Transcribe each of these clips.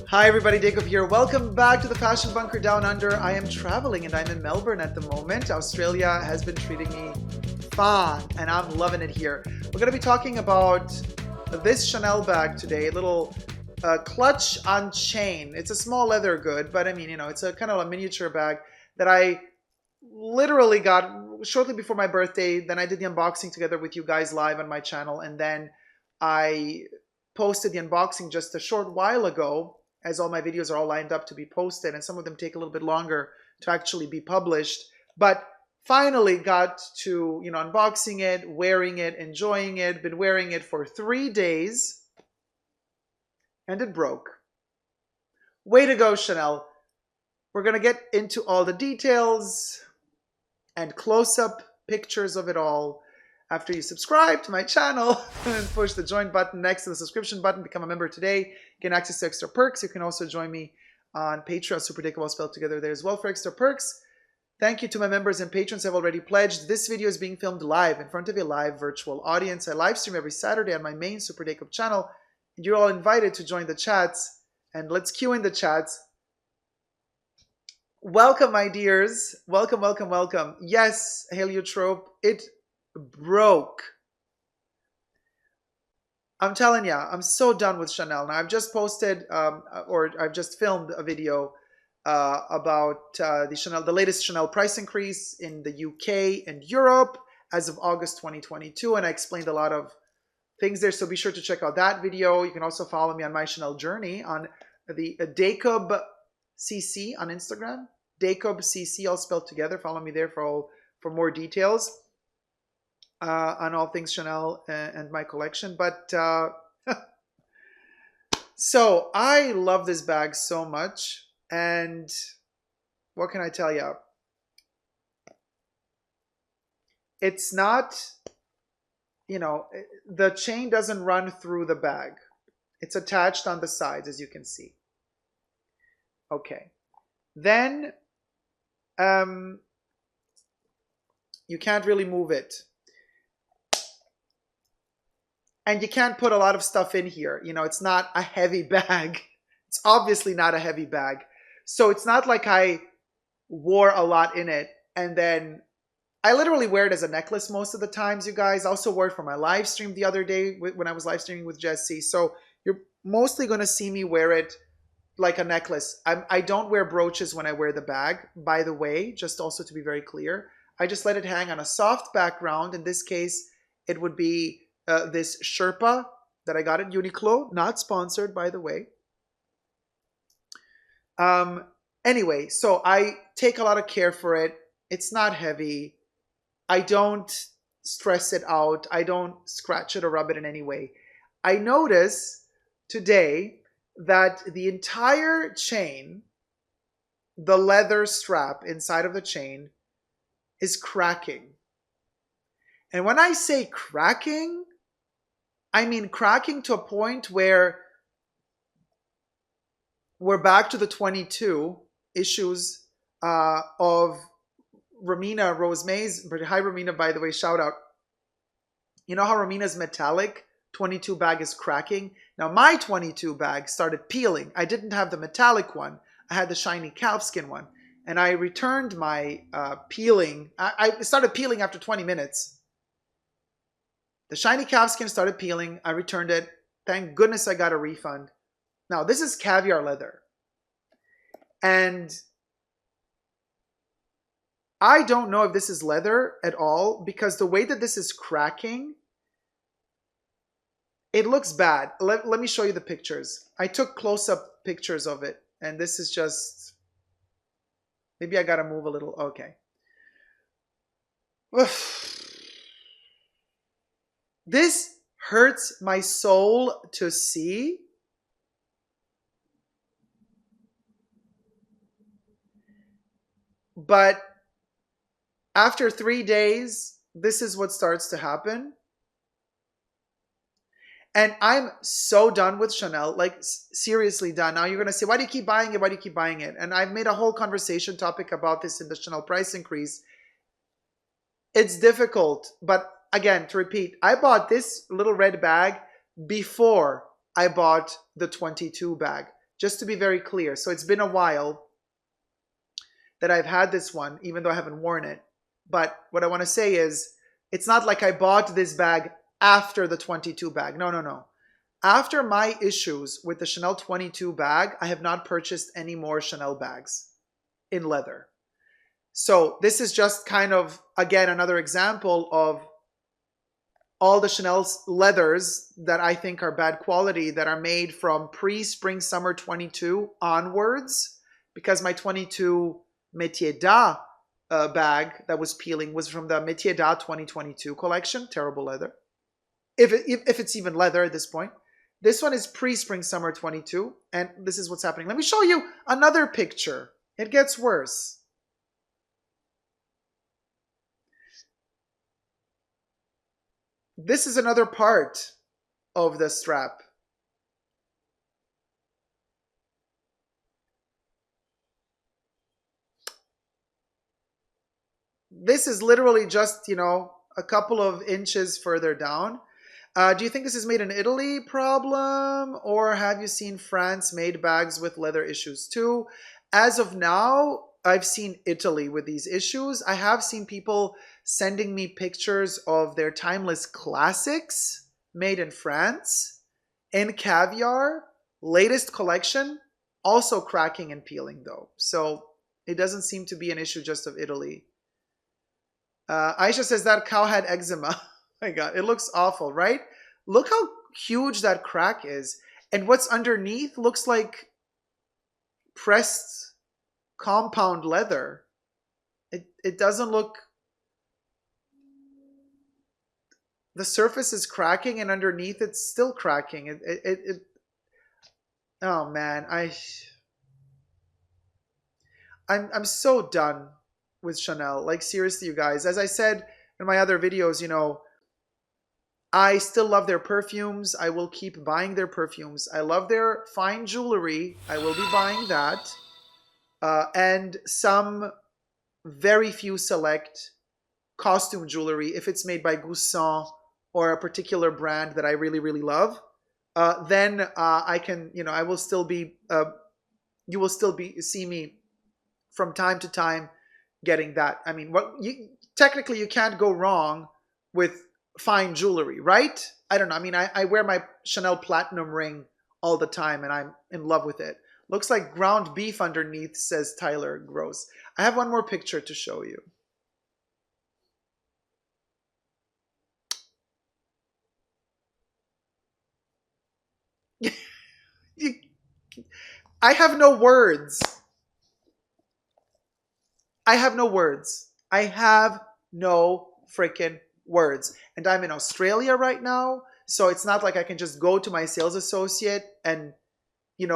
Hi everybody, Dacob here. Welcome back to the Fashion Bunker Down Under. I am traveling and I'm in Melbourne at the moment. Australia has been treating me fine and I'm loving it here. We're going to be talking about this Chanel bag today, a little clutch on chain. It's a small leather good, but I mean, you know, it's a kind of a miniature bag that I literally got shortly before my birthday. Then I did the unboxing together with you guys live on my channel, and then I posted the unboxing just a short while ago, as all my videos are all lined up to be posted, and some of them take a little bit longer to actually be published. But finally got to, unboxing it, wearing it, enjoying it. Been wearing it for 3 days, and it broke. Way to go, Chanel. We're gonna get into all the details and close-up pictures of it all after you subscribe to my channel and push the join button next to the subscription button. Become a member today. Get access to extra perks. You can also join me on Patreon, superdacob spelled together there as well for extra perks. Thank you to my members and patrons who have already pledged. This video is being filmed live in front of a live virtual audience. I live stream every Saturday on my main Super Dacob channel, and you're all invited to join the chats. And let's cue in the chats. Welcome, my dears. Welcome, welcome, welcome. Yes, heliotrope, it broke. I'm telling ya, I'm so done with Chanel. Now, I've just posted, or I've just filmed a video about the latest Chanel price increase in the UK and Europe as of August 2022, and I explained a lot of things there, so be sure to check out that video. You can also follow me on my Chanel journey on the Dacob CC on Instagram. Dacob CC, all spelled together. Follow me there for more details on all things Chanel and my collection. But so I love this bag so much, and what can I tell you? It's not, the chain doesn't run through the bag. It's attached on the sides, as you can see. Okay. Then you can't really move it. And you can't put a lot of stuff in here. It's not a heavy bag. It's obviously not a heavy bag. So it's not like I wore a lot in it. And then I literally wear it as a necklace most of the times, you guys. I also wore it for my live stream the other day when I was live streaming with Jesse. So you're mostly going to see me wear it like a necklace. I don't wear brooches when I wear the bag, by the way, just also to be very clear. I just let it hang on a soft background. In this case, it would be this Sherpa that I got at Uniqlo, not sponsored, by the way. Anyway, so I take a lot of care for it. It's not heavy. I don't stress it out. I don't scratch it or rub it in any way. I notice today that the entire chain, the leather strap inside of the chain, is cracking. And when I say cracking, I mean cracking to a point where we're back to the 22 issues of Romina Rose Mays. Hi, Romina, by the way, shout out. You know how Romina's metallic 22 bag is cracking? Now, my 22 bag started peeling. I didn't have the metallic one. I had the shiny calfskin one. And I returned my peeling. I started peeling after 20 minutes. The shiny calfskin started peeling. I returned it. Thank goodness I got a refund. Now, this is caviar leather. And I don't know if this is leather at all, because the way that this is cracking, it looks bad. Let me show you the pictures. I took close-up pictures of it, and this is just, maybe I gotta move a little. Okay. This hurts my soul to see. But after 3 days, this is what starts to happen. And I'm so done with Chanel, like seriously done. Now you're going to say, why do you keep buying it? Why do you keep buying it? And I've made a whole conversation topic about this in the Chanel price increase. It's difficult. But again, to repeat, I bought this little red bag before I bought the 22 bag. Just to be very clear. So it's been a while that I've had this one, even though I haven't worn it. But what I want to say is, it's not like I bought this bag after the 22 bag. No, no, no. After my issues with the Chanel 22 bag, I have not purchased any more Chanel bags in leather. So this is just kind of, again, another example of all the Chanel's leathers that I think are bad quality that are made from pre-spring summer 22 onwards, because my 22 Métier d'Art bag that was peeling was from the Métier d'Art 2022 collection. Terrible leather. If it's even leather at this point. This one is pre-spring summer 22, and this is what's happening. Let me show you another picture. It gets worse. This is another part of the strap. This is literally just, a couple of inches further down. Do you think this is made in Italy problem, or have you seen France-made bags with leather issues too? As of now, I've seen Italy with these issues. I have seen people sending me pictures of their timeless classics made in France, in caviar, latest collection, also cracking and peeling though. So it doesn't seem to be an issue just of Italy. Aisha says that cow had eczema. My God, it looks awful, right? Look how huge that crack is. And what's underneath looks like pressed compound leather. It doesn't look... The surface is cracking and underneath it's still cracking. Oh man, I'm so done with Chanel. Like seriously, you guys. As I said in my other videos, I still love their perfumes. I will keep buying their perfumes. I love their fine jewelry. I will be buying that. And some very few select costume jewelry, if it's made by Goussan or a particular brand that I really, really love, then I can, I will still be, you will still see me from time to time getting that. I mean, technically you can't go wrong with fine jewelry, right? I don't know. I mean, I wear my Chanel Platinum ring all the time and I'm in love with it. Looks like ground beef underneath, says Tyler. Gross. I have one more picture to show you. I have no words. I have no words. I have no freaking words. And I'm in Australia right now, so it's not like I can just go to my sales associate and,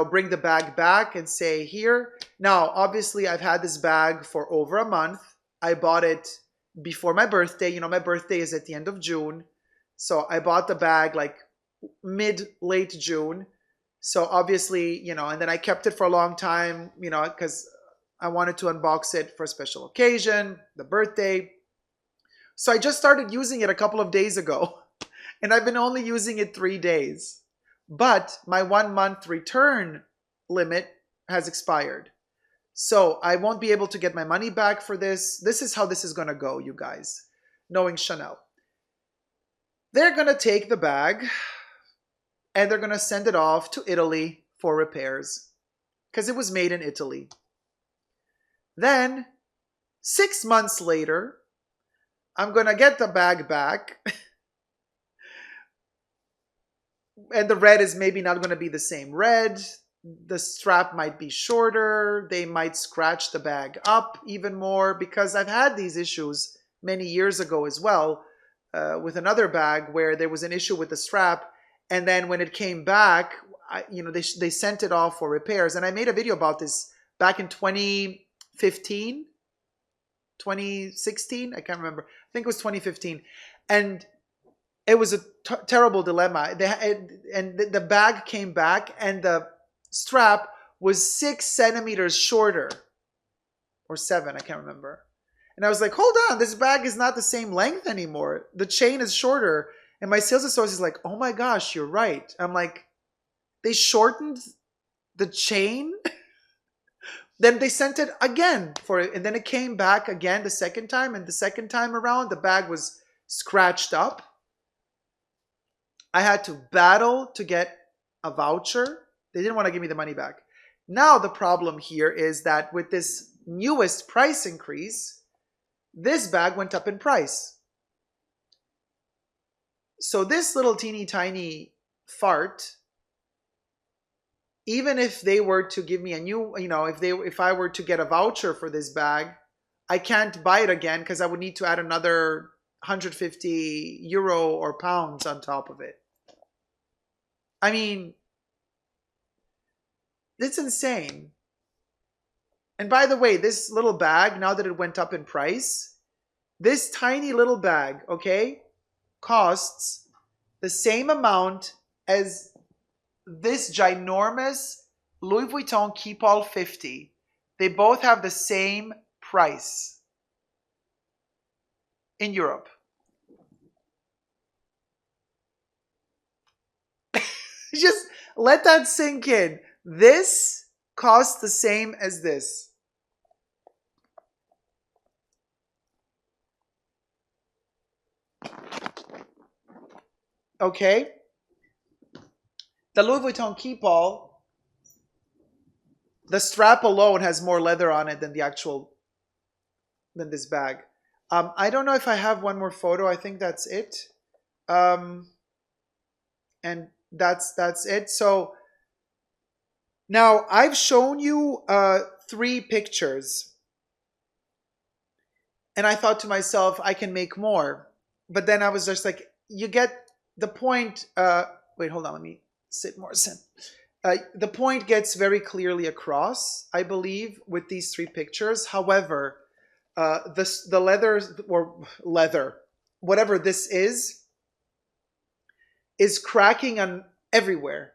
bring the bag back and say, here. Now, obviously, I've had this bag for over a month. I bought it before my birthday. My birthday is at the end of June. So I bought the bag like late June. So obviously, and then I kept it for a long time, because I wanted to unbox it for a special occasion, the birthday. So I just started using it a couple of days ago, and I've been only using it 3 days. But my 1 month return limit has expired. So I won't be able to get my money back for this. This is how this is going to go, you guys, knowing Chanel. They're going to take the bag and they're going to send it off to Italy for repairs because it was made in Italy. Then 6 months later, I'm going to get the bag back. And the red is maybe not going to be the same red. The strap might be shorter. They might scratch the bag up even more, because I've had these issues many years ago as well with another bag where there was an issue with the strap. And then when it came back, they sent it off for repairs. And I made a video about this back in 2015, 2016. I can't remember. I think it was 2015. And it was a terrible dilemma. The bag came back and the strap was 6 centimeters shorter, or 7, I can't remember. And I was like, hold on, this bag is not the same length anymore. The chain is shorter. And my sales associate is like, oh my gosh, you're right. I'm like, They shortened the chain. Then they sent it again for it, and then it came back again the second time, and the second time around the bag was scratched up. I had to battle to get a voucher. They didn't want to give me the money back. Now the problem here is that with this newest price increase, this bag went up in price. So this little teeny tiny fart, even if they were to give me a new, if I were to get a voucher for this bag, I can't buy it again because I would need to add another 150 euro or pounds on top of it. I mean, it's insane. And by the way, this little bag, now that it went up in price, this tiny little bag, okay, costs the same amount as this ginormous Louis Vuitton Keepall 50. They both have the same price in Europe. Just let that sink in. This costs the same as this. Okay? The Louis Vuitton Keepall, the strap alone has more leather on it than than this bag. I don't know if I have one more photo. I think that's it. And that's it. So now I've shown you 3 pictures. And I thought to myself, I can make more. But then I was just like, you get the point. Wait, hold on. Let me sit more. The point gets very clearly across, I believe, with these 3 pictures. However, the leather, whatever this is cracking on everywhere.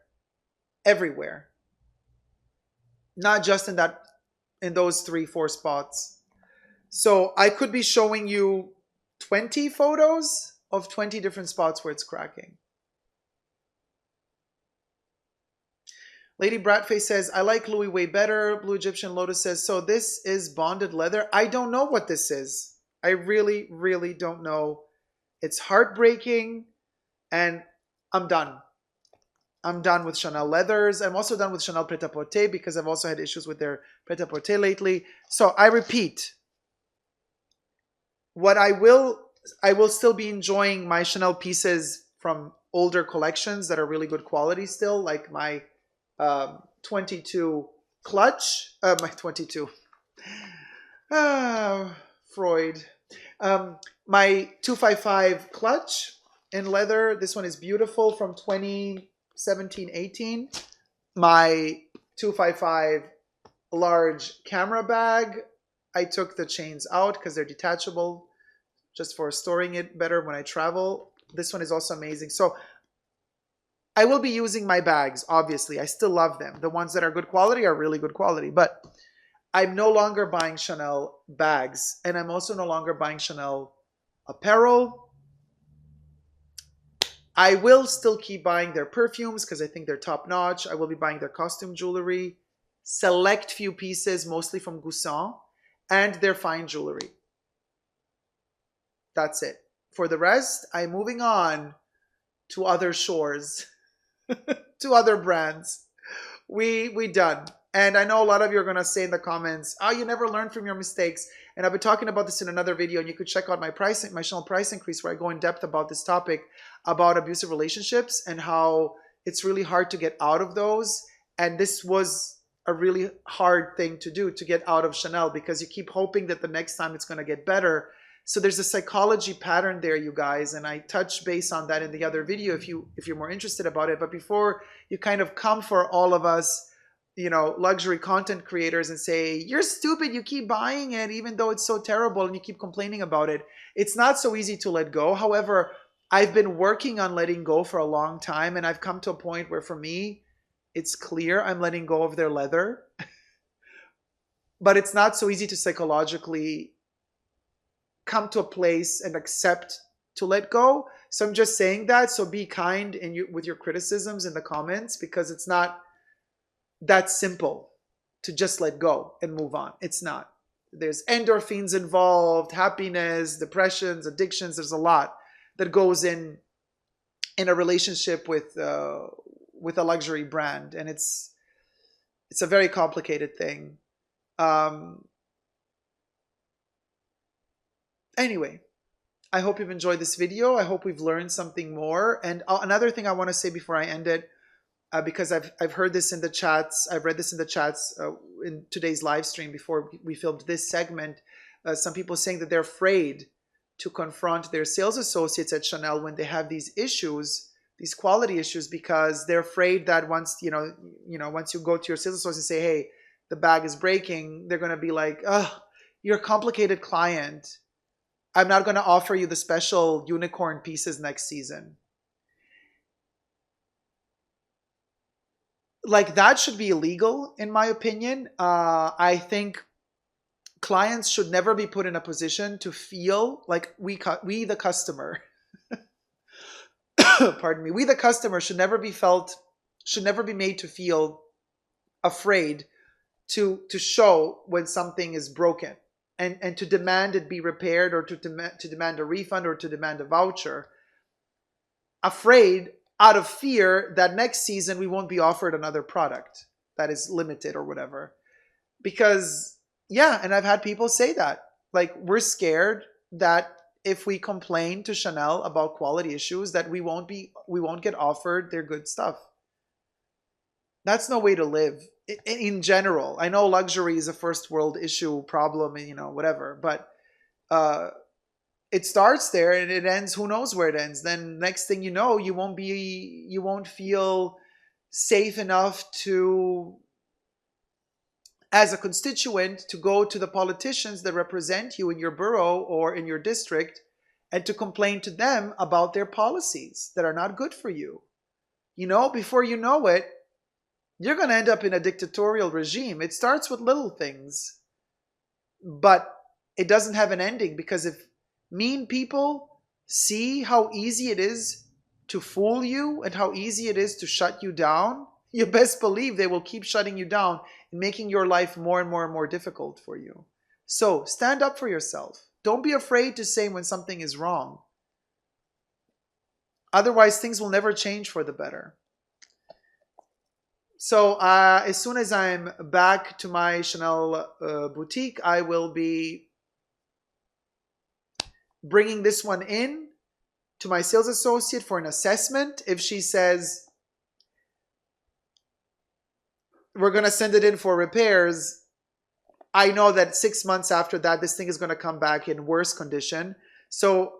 Not just in those 3-4 spots. So I could be showing you 20 photos of 20 different spots where it's cracking. Lady Bratface says, I like Louis way better. Blue Egyptian Lotus says, so this is bonded leather? I don't know what this is. I really, really don't know. It's heartbreaking, and I'm done. I'm done with Chanel leathers. I'm also done with Chanel Pret-a-Porter because I've also had issues with their Pret-a-Porter lately. So I repeat, what I will still be enjoying my Chanel pieces from older collections that are really good quality still, like my 22 clutch, my 22, Freud, my 255 clutch in leather. This one is beautiful from 2017-18. My 255 large camera bag, I took the chains out because they're detachable just for storing it better when I travel. This one is also amazing. So I will be using my bags, obviously. I still love them. The ones that are good quality are really good quality. But I'm no longer buying Chanel bags. And I'm also no longer buying Chanel apparel. I will still keep buying their perfumes because I think they're top notch. I will be buying their costume jewelry. Select few pieces, mostly from Goussan. And their fine jewelry. That's it. For the rest, I'm moving on to other shores, to other brands. We done. And I know a lot of you are going to say in the comments, oh, you never learn from your mistakes. And I've been talking about this in another video, and you could check out my Chanel price increase, where I go in depth about this topic, about abusive relationships and how it's really hard to get out of those. And this was a really hard thing to do, to get out of Chanel, because you keep hoping that the next time it's going to get better. So there's a psychology pattern there, you guys, and I touched base on that in the other video if you're more interested about it. But before you kind of come for all of us, luxury content creators and say, you're stupid, you keep buying it even though it's so terrible and you keep complaining about it. It's not so easy to let go. However, I've been working on letting go for a long time, and I've come to a point where for me, it's clear I'm letting go of their leather. But it's not so easy to psychologically come to a place and accept to let go. So I'm just saying that. So be kind with your criticisms in the comments, because it's not that simple to just let go and move on. It's not. There's endorphins involved, happiness, depressions, addictions. There's a lot that goes in a relationship with a luxury brand, and it's a very complicated thing. Anyway, I hope you've enjoyed this video. I hope we've learned something more. And another thing I want to say before I end it, because I've heard this in the chats, I've read this in the chats in today's live stream before we filmed this segment. Some people saying that they're afraid to confront their sales associates at Chanel when they have these issues, these quality issues, because they're afraid that once once you go to your sales associate and say, hey, the bag is breaking, they're going to be like, oh, you're a complicated client. I'm not going to offer you the special unicorn pieces next season. Like, that should be illegal, in my opinion. I think clients should never be put in a position to feel like we the customer, pardon me, we the customer should never be made to feel afraid to show when something is broken, and to demand it be repaired, or to demand a refund, or to demand a voucher, afraid out of fear that next season we won't be offered another product that is limited or whatever. Because, yeah, and I've had people say that, like, we're scared that if we complain to Chanel about quality issues, that we won't get offered their good stuff. That's no way to live in general. I know luxury is a first world issue problem, whatever, but it starts there and it ends, who knows where it ends. Then next thing you know, you won't feel safe enough to, as a constituent, to go to the politicians that represent you in your borough or in your district and to complain to them about their policies that are not good for you. Before you know it, you're going to end up in a dictatorial regime. It starts with little things, but it doesn't have an ending, because if mean people see how easy it is to fool you and how easy it is to shut you down, you best believe they will keep shutting you down and making your life more and more and more difficult for you. So stand up for yourself. Don't be afraid to say when something is wrong. Otherwise, things will never change for the better. So as soon as I'm back to my Chanel boutique, I will be bringing this one in to my sales associate for an assessment. If she says we're going to send it in for repairs, I know that 6 months after that, this thing is going to come back in worse condition. So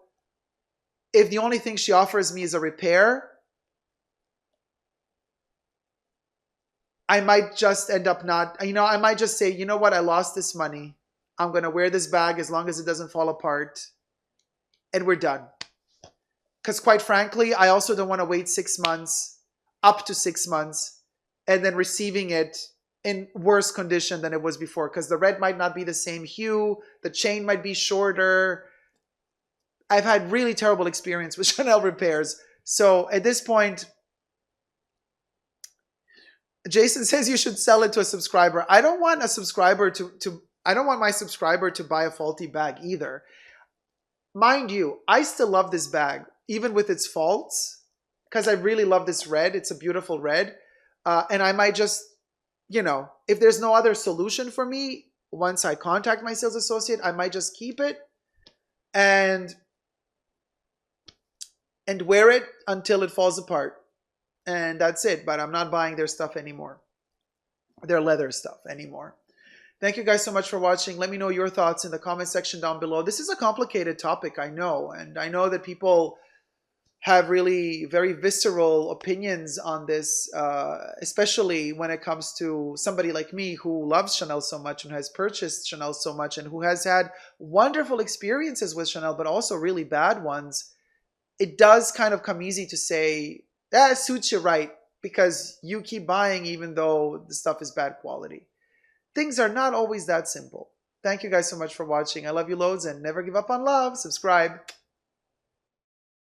if the only thing she offers me is a repair, I might just end up not, I might just say, you know what, I lost this money. I'm going to wear this bag as long as it doesn't fall apart. And we're done. Because quite frankly, I also don't want to wait 6 months, up to 6 months, and then receiving it in worse condition than it was before. Because the red might not be the same hue. The chain might be shorter. I've had really terrible experience with Chanel repairs. So at this point, Jason says you should sell it to a subscriber. I don't want a subscriber I don't want my subscriber to buy a faulty bag either. Mind you, I still love this bag, even with its faults, because I really love this red. It's a beautiful red. And I might just, if there's no other solution for me, once I contact my sales associate, I might just keep it and wear it until it falls apart. And that's it. But I'm not buying their stuff anymore, their leather stuff anymore. Thank you guys so much for watching. Let me know your thoughts in the comment section down below. This is a complicated topic, I know. And I know that people have really very visceral opinions on this, especially when it comes to somebody like me who loves Chanel so much and has purchased Chanel so much and who has had wonderful experiences with Chanel, but also really bad ones. It does kind of come easy to say, that suits you right, because you keep buying even though the stuff is bad quality. Things are not always that simple. Thank you guys so much for watching. I love you loads, and never give up on love. Subscribe.